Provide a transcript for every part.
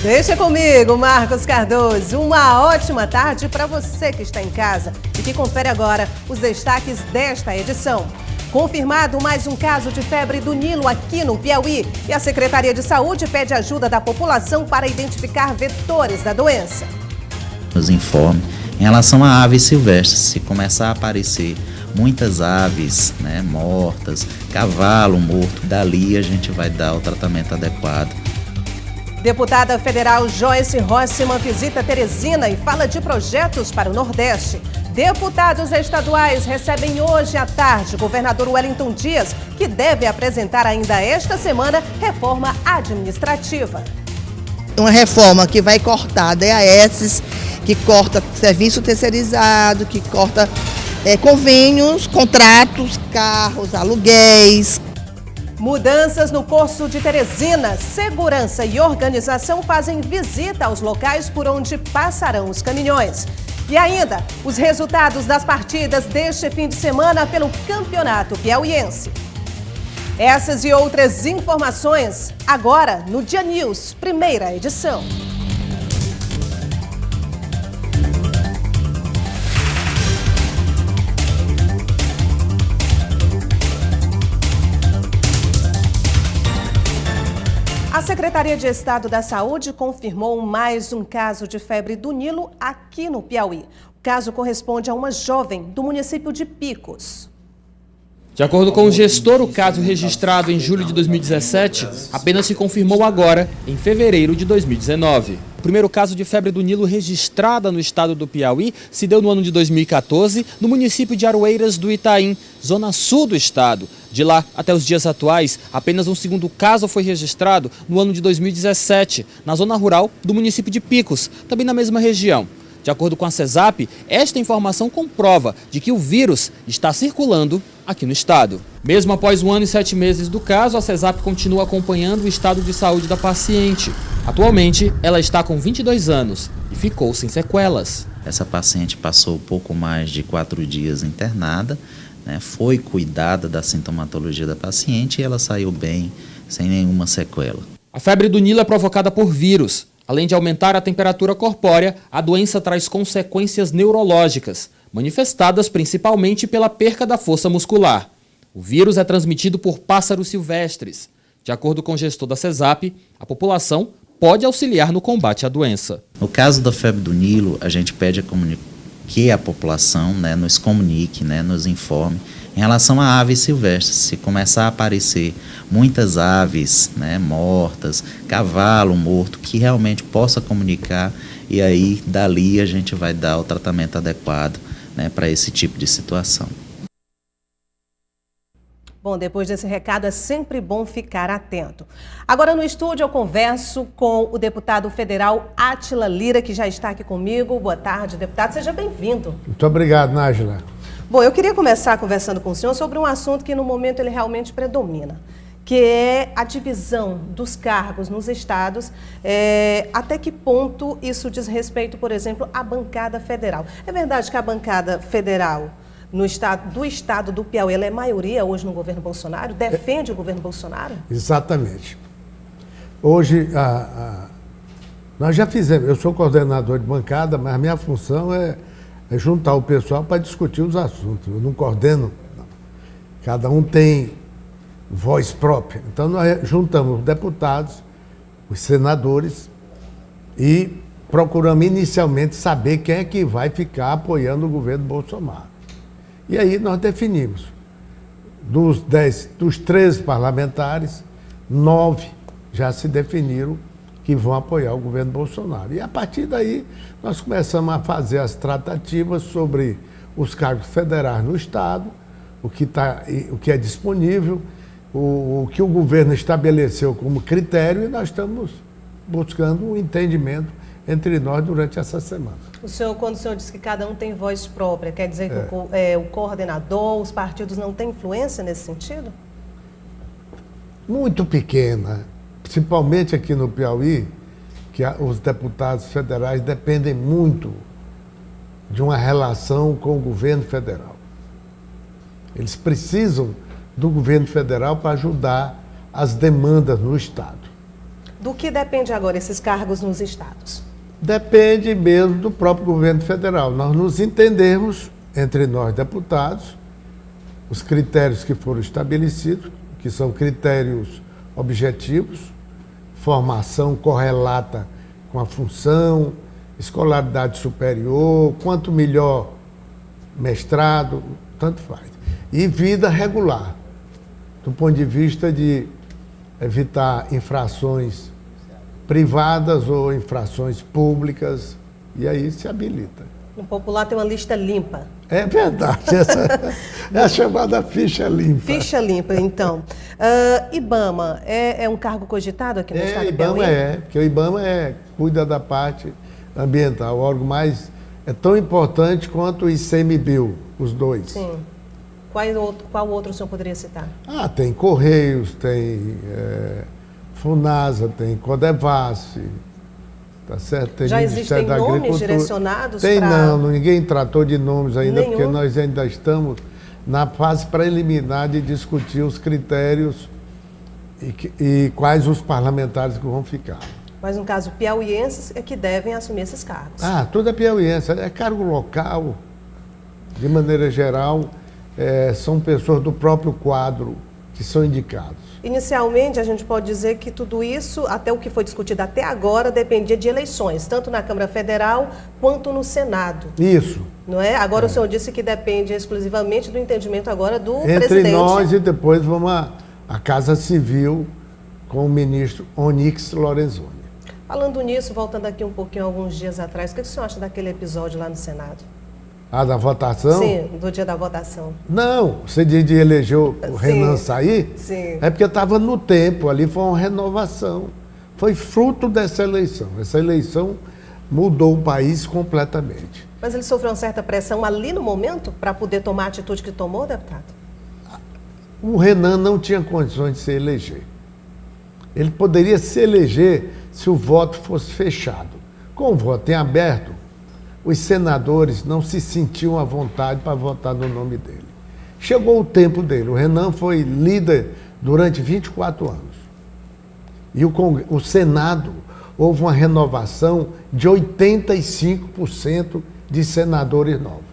Deixa comigo, Marcos Cardoso. Uma ótima tarde para você que está em casa e que confere agora os destaques desta edição. Confirmado mais um caso de febre do Nilo aqui no Piauí e a Secretaria de Saúde pede ajuda da população para identificar vetores da doença. Nos informe em relação a aves silvestres, se começar a aparecer muitas aves, mortas, cavalo morto, dali a gente vai dar o tratamento adequado. Deputada federal Joyce Rossmann visita Teresina e fala de projetos para o Nordeste. Deputados estaduais recebem hoje à tarde o governador Wellington Dias, que deve apresentar ainda esta semana reforma administrativa. Uma reforma que vai cortar DAS, que corta serviço terceirizado, que corta convênios, contratos, carros, aluguéis. Mudanças no curso de Teresina. Segurança e organização fazem visita aos locais por onde passarão os caminhões. E ainda, os resultados das partidas deste fim de semana pelo Campeonato Piauiense. Essas e outras informações agora no Dia News, primeira edição. A Secretaria de Estado da Saúde confirmou mais um caso de febre do Nilo aqui no Piauí. O caso corresponde a uma jovem do município de Picos. De acordo com o gestor, o caso registrado em julho de 2017 apenas se confirmou agora, em fevereiro de 2019. O primeiro caso de febre do Nilo registrada no estado do Piauí se deu no ano de 2014, no município de Aroeiras do Itaim, zona sul do estado. De lá até os dias atuais, apenas um segundo caso foi registrado no ano de 2017, na zona rural do município de Picos, também na mesma região. De acordo com a CESAP, esta informação comprova de que o vírus está circulando aqui no estado. Mesmo após 1 ano e 7 meses do caso, a CESAP continua acompanhando o estado de saúde da paciente. Atualmente, ela está com 22 anos e ficou sem sequelas. Essa paciente passou pouco mais de 4 dias internada, foi cuidada da sintomatologia da paciente e ela saiu bem, sem nenhuma sequela. A febre do Nilo é provocada por vírus. Além de aumentar a temperatura corpórea, a doença traz consequências neurológicas, manifestadas principalmente pela perca da força muscular. O vírus é transmitido por pássaros silvestres. De acordo com o gestor da CESAP, a população pode auxiliar no combate à doença. No caso da febre do Nilo, a gente pede que a população nos comunique, nos informe em relação a aves silvestres. Se começar a aparecer muitas aves mortas, cavalo morto, que realmente possa comunicar e aí dali a gente vai dar o tratamento adequado para esse tipo de situação. Bom, depois desse recado é sempre bom ficar atento. Agora no estúdio eu converso com o deputado federal Átila Lira, que já está aqui comigo. Boa tarde, deputado. Seja bem-vindo. Muito obrigado, Nájila. Bom, eu queria começar conversando com o senhor sobre um assunto que no momento ele realmente predomina, que é a divisão dos cargos nos estados. Até que ponto isso diz respeito, por exemplo, à bancada federal? É verdade que a bancada federal do estado do Piauí, ela é maioria hoje no governo Bolsonaro? Defende o governo Bolsonaro? Exatamente. Hoje, nós já fizemos, eu sou coordenador de bancada, mas a minha função é juntar o pessoal para discutir os assuntos. Eu não coordeno, não. Cada um tem voz própria. Então, nós juntamos os deputados, os senadores e procuramos inicialmente saber quem é que vai ficar apoiando o governo Bolsonaro. E aí nós definimos, dos 13 parlamentares, 9 já se definiram que vão apoiar o governo Bolsonaro. E a partir daí nós começamos a fazer as tratativas sobre os cargos federais no estado, o que é disponível, o que o governo estabeleceu como critério, e nós estamos buscando um entendimento entre nós durante essa semana. Quando o senhor diz que cada um tem voz própria, quer dizer que o coordenador, os partidos não têm influência nesse sentido? Muito pequena, principalmente aqui no Piauí, que os deputados federais dependem muito de uma relação com o governo federal. Eles precisam do governo federal para ajudar as demandas no estado. Do que depende agora esses cargos nos estados? Depende mesmo do próprio governo federal. Nós nos entendemos, entre nós deputados, os critérios que foram estabelecidos, que são critérios objetivos, formação correlata com a função, escolaridade superior, quanto melhor mestrado, tanto faz. E vida regular, do ponto de vista de evitar infrações privadas ou infrações públicas, e aí se habilita. No popular tem uma lista limpa. É verdade, essa é a chamada ficha limpa. Ficha limpa, então. IBAMA é um cargo cogitado aqui no estado do Piauí? IBAMA porque o IBAMA cuida da parte ambiental, o órgão é tão importante quanto o ICMBio, os dois. Sim. Qual outro o senhor poderia citar? Tem Correios, tem Funasa, tem Codevasf, tá certo? Tem Já existem nomes direcionados para... Não, ninguém tratou de nomes ainda, Nenhum? Porque nós ainda estamos na fase preliminar de discutir os critérios e quais os parlamentares que vão ficar. Mas, no caso, piauienses é que devem assumir esses cargos. Tudo é piauiense, é cargo local, de maneira geral, são pessoas do próprio quadro que são indicados. Inicialmente, a gente pode dizer que tudo isso, até o que foi discutido até agora, dependia de eleições, tanto na Câmara Federal quanto no Senado. Isso. Não é? Agora o senhor disse que depende exclusivamente do entendimento agora do Entre presidente. nós e depois vamos à Casa Civil com o ministro Onyx Lorenzoni. Falando nisso, voltando aqui um pouquinho, alguns dias atrás, o que o senhor acha daquele episódio lá no Senado? Da votação? Sim, do dia da votação. Não, você diz de eleger o Renan sair? Sim. É porque estava no tempo, ali foi uma renovação. Foi fruto dessa eleição. Essa eleição mudou o país completamente. Mas ele sofreu uma certa pressão ali no momento para poder tomar a atitude que tomou, deputado? O Renan não tinha condições de se eleger. Ele poderia se eleger se o voto fosse fechado. Com o voto em aberto, os senadores não se sentiam à vontade para votar no nome dele. Chegou o tempo dele. O Renan foi líder durante 24 anos. E o Senado, houve uma renovação de 85% de senadores novos.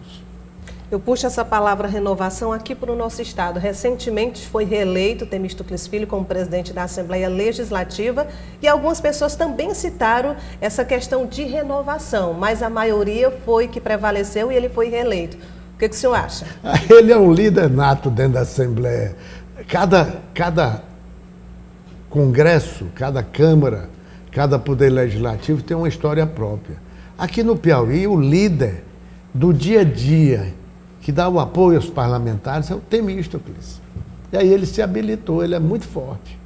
Eu puxo essa palavra renovação aqui para o nosso estado. Recentemente foi reeleito Temístocles Filho como presidente da Assembleia Legislativa e algumas pessoas também citaram essa questão de renovação, mas a maioria foi que prevaleceu e ele foi reeleito. O que o senhor acha? Ele é um líder nato dentro da Assembleia. Cada congresso, cada Câmara, cada Poder Legislativo tem uma história própria. Aqui no Piauí, o líder do dia a dia, que dá o apoio aos parlamentares, é o Temístocles. E aí ele se habilitou, ele é muito forte.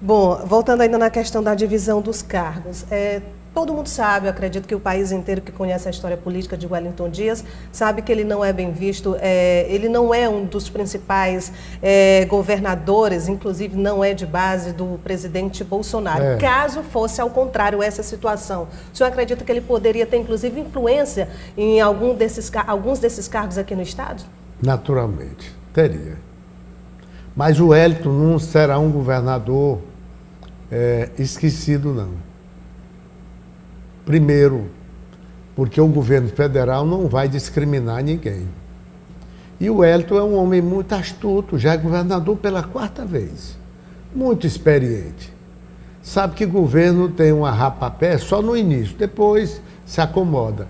Bom, voltando ainda na questão da divisão dos cargos, todo mundo sabe, eu acredito que o país inteiro que conhece a história política de Wellington Dias, sabe que ele não é bem visto, ele não é um dos principais governadores, inclusive não é de base do presidente Bolsonaro. Caso fosse ao contrário essa situação, o senhor acredita que ele poderia ter, inclusive, influência em alguns desses cargos aqui no estado? Naturalmente, teria. Mas o Wellington não será um governador esquecido, não. Primeiro, porque o governo federal não vai discriminar ninguém. E o Wellington é um homem muito astuto, já é governador pela 4ª vez. Muito experiente. Sabe que governo tem um arrapa-pé só no início, depois se acomoda.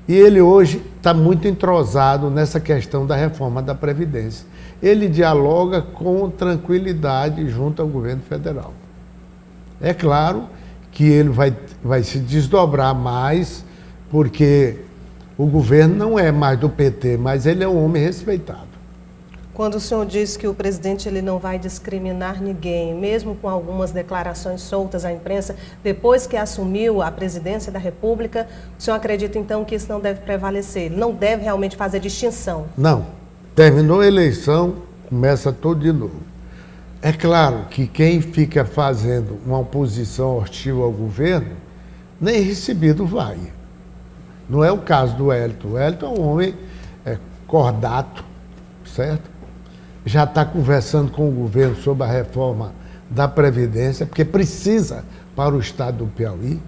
E ele hoje está muito entrosado nessa questão da reforma da Previdência. Ele dialoga com tranquilidade junto ao governo federal. É claro que ele vai se desdobrar mais, porque o governo não é mais do PT, mas ele é um homem respeitado. Quando o senhor diz que o presidente ele não vai discriminar ninguém, mesmo com algumas declarações soltas à imprensa, depois que assumiu a presidência da República, o senhor acredita então que isso não deve prevalecer? Ele não deve realmente fazer distinção? Não. Terminou a eleição, começa tudo de novo. É claro que quem fica fazendo uma oposição hostil ao governo, nem recebido vai. Não é o caso do Wellington. O Wellington é um homem cordato, certo? Já está conversando com o governo sobre a reforma da Previdência, porque precisa para o estado do Piauí.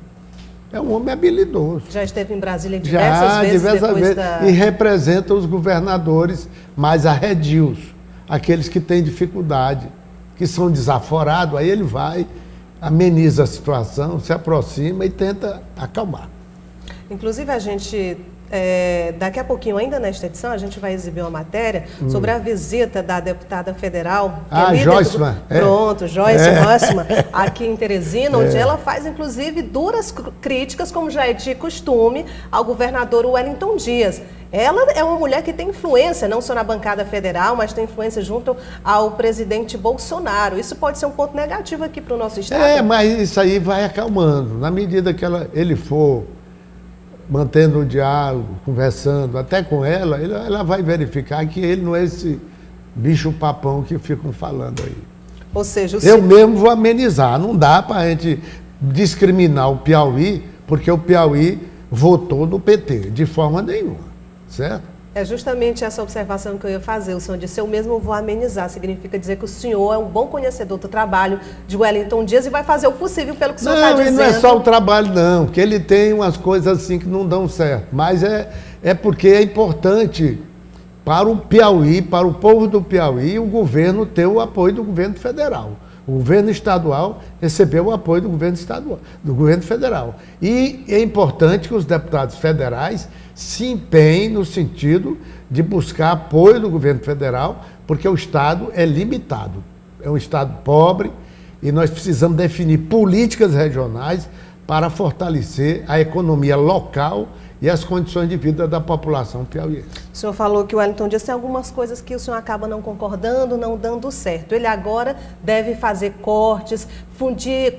É um homem habilidoso. Já esteve em Brasília diversas vezes depois da... E representa os governadores mais arredios, aqueles que têm dificuldade, que são desaforados, aí ele vai, ameniza a situação, se aproxima e tenta acalmar. Inclusive, a gente, daqui a pouquinho, ainda nesta edição, a gente vai exibir uma matéria sobre a visita da deputada federal, Joyceman. Joyce Rossmann, aqui em Teresina, onde ela faz, inclusive, duras críticas, como já é de costume, ao governador Wellington Dias. Ela é uma mulher que tem influência, não só na bancada federal, mas tem influência junto ao presidente Bolsonaro. Isso pode ser um ponto negativo aqui para o nosso estado? Mas isso aí vai acalmando. Na medida que ele for mantendo o diálogo, conversando até com ela vai verificar que ele não é esse bicho-papão que ficam falando aí. Ou seja, eu mesmo vou amenizar. Não dá para a gente discriminar o Piauí, porque o Piauí votou no PT, de forma nenhuma. Certo? É justamente essa observação que eu ia fazer. O senhor disse, eu mesmo vou amenizar. Significa dizer que o senhor é um bom conhecedor do trabalho de Wellington Dias e vai fazer o possível pelo que o senhor está dizendo. Não é só o trabalho, não, porque ele tem umas coisas assim que não dão certo. Mas é porque é importante para o Piauí, para o povo do Piauí, o governo ter o apoio do governo federal. O governo estadual recebeu o apoio do governo estadual, do governo federal. E é importante que os deputados federais se empenhem no sentido de buscar apoio do governo federal, porque o estado é limitado. É um estado pobre e nós precisamos definir políticas regionais para fortalecer a economia local e as condições de vida da população piauiense. O senhor falou que o Wellington Dias tem algumas coisas que o senhor acaba não concordando, não dando certo. Ele agora deve fazer cortes, fundir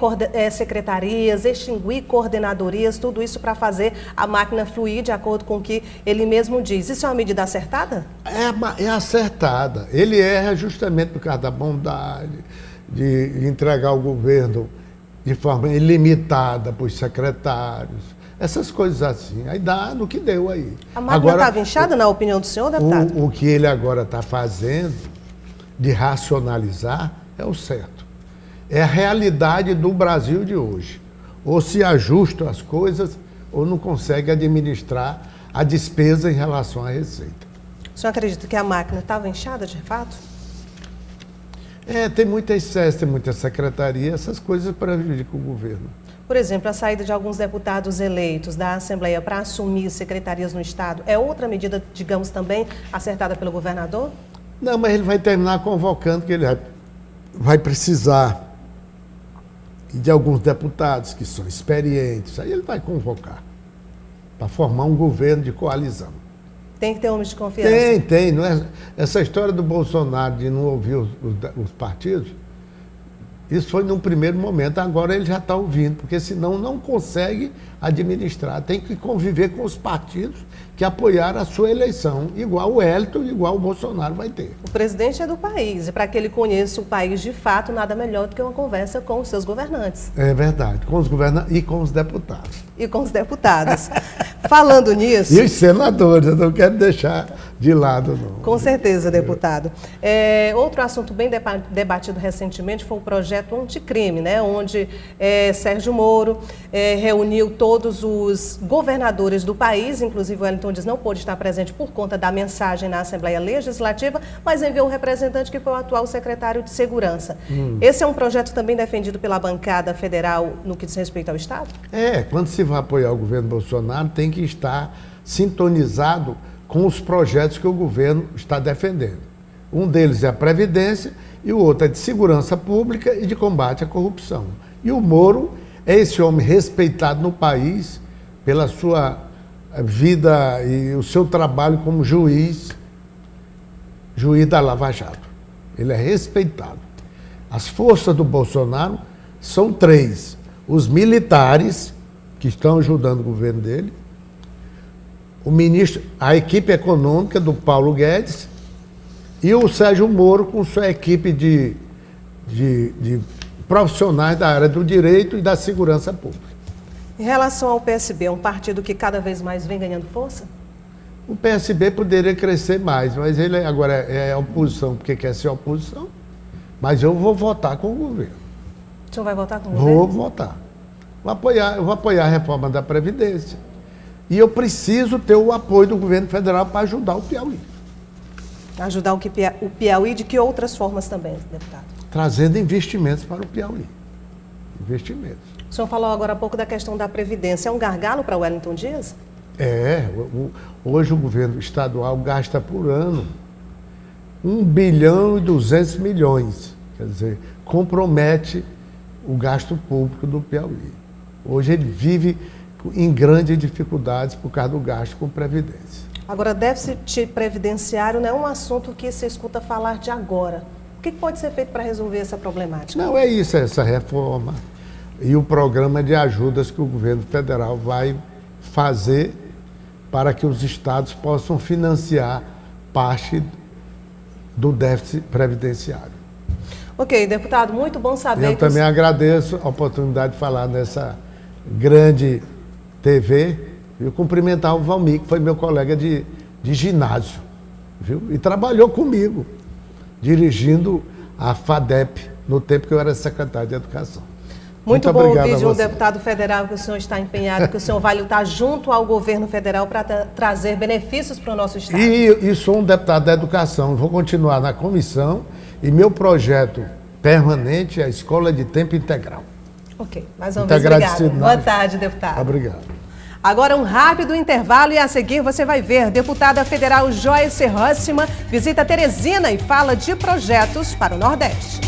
secretarias, extinguir coordenadorias, tudo isso para fazer a máquina fluir de acordo com o que ele mesmo diz. Isso é uma medida acertada? É acertada. Ele erra justamente por causa da bondade, de entregar o governo de forma ilimitada para os secretários. Essas coisas assim. Aí dá no que deu aí. A máquina estava inchada, na opinião do senhor, deputado? O que ele agora está fazendo, de racionalizar, é o certo. É a realidade do Brasil de hoje. Ou se ajusta as coisas, ou não consegue administrar a despesa em relação à receita. O senhor acredita que a máquina estava inchada, de fato? Tem muito excesso, tem muita secretaria, essas coisas prejudicam o governo. Por exemplo, a saída de alguns deputados eleitos da Assembleia para assumir secretarias no Estado é outra medida, digamos, também acertada pelo governador? Não, mas ele vai terminar convocando, que ele vai precisar de alguns deputados que são experientes. Aí ele vai convocar para formar um governo de coalizão. Tem que ter homens de confiança? Tem. Não é, essa história do Bolsonaro de não ouvir os partidos, isso foi num primeiro momento, agora ele já está ouvindo, porque senão não consegue administrar. Tem que conviver com os partidos que apoiaram a sua eleição, igual o Wellington, igual o Bolsonaro vai ter. O presidente é do país, e para que ele conheça o país de fato, nada melhor do que uma conversa com os seus governantes. É verdade, com os governantes e com os deputados. E com os deputados. Falando nisso... E os senadores, eu não quero deixar de lado, não. Com certeza, deputado. Outro assunto bem debatido recentemente foi o projeto anticrime, né? Onde Sérgio Moro reuniu todos os governadores do país, inclusive o Wellington Dias não pôde estar presente por conta da mensagem na Assembleia Legislativa, mas enviou um representante que foi o atual secretário de Segurança. Esse é um projeto também defendido pela bancada federal no que diz respeito ao Estado? Quando se vai apoiar o governo Bolsonaro, tem que estar sintonizado com os projetos que o governo está defendendo. Um deles é a Previdência e o outro é de segurança pública e de combate à corrupção. E o Moro é esse homem respeitado no país pela sua vida e o seu trabalho como juiz da Lava Jato. Ele é respeitado. As forças do Bolsonaro são 3. Os militares, que estão ajudando o governo dele, a equipe econômica do Paulo Guedes e o Sérgio Moro com sua equipe de profissionais da área do direito e da segurança pública. Em relação ao PSB, é um partido que cada vez mais vem ganhando força? O PSB poderia crescer mais, mas ele agora é oposição porque quer ser oposição, mas eu vou votar com o governo. O senhor vai votar com o governo? Vou votar. Eu vou apoiar a reforma da Previdência. E eu preciso ter o apoio do governo federal para ajudar o Piauí. Ajudar o Piauí de que outras formas também, deputado? Trazendo investimentos para o Piauí. Investimentos. O senhor falou agora há pouco da questão da Previdência. É um gargalo para Wellington Dias? Hoje o governo estadual gasta por ano 1 bilhão e 200 milhões. Quer dizer, compromete o gasto público do Piauí. Hoje ele vive em grandes dificuldades por causa do gasto com Previdência. Agora, déficit previdenciário não é um assunto que se escuta falar de agora. O que pode ser feito para resolver essa problemática? Não, é isso, essa reforma e o programa de ajudas que o governo federal vai fazer para que os estados possam financiar parte do déficit previdenciário. Ok, deputado, muito bom saber. Eu também agradeço a oportunidade de falar nessa grande TV e cumprimentar o Valmir, que foi meu colega de ginásio, viu? E trabalhou comigo, dirigindo a FADEP, no tempo que eu era secretário de Educação. Muito bom ouvir de um deputado federal que o senhor está empenhado, que o senhor vai lutar junto ao governo federal para trazer benefícios para o nosso estado. E sou um deputado da Educação, vou continuar na comissão e meu projeto permanente é a Escola de Tempo Integral. Ok, mais uma vez, obrigada. Boa tarde, deputado. Obrigado. Agora um rápido intervalo e a seguir você vai ver deputada federal Joyce Russman visita Teresina e fala de projetos para o Nordeste.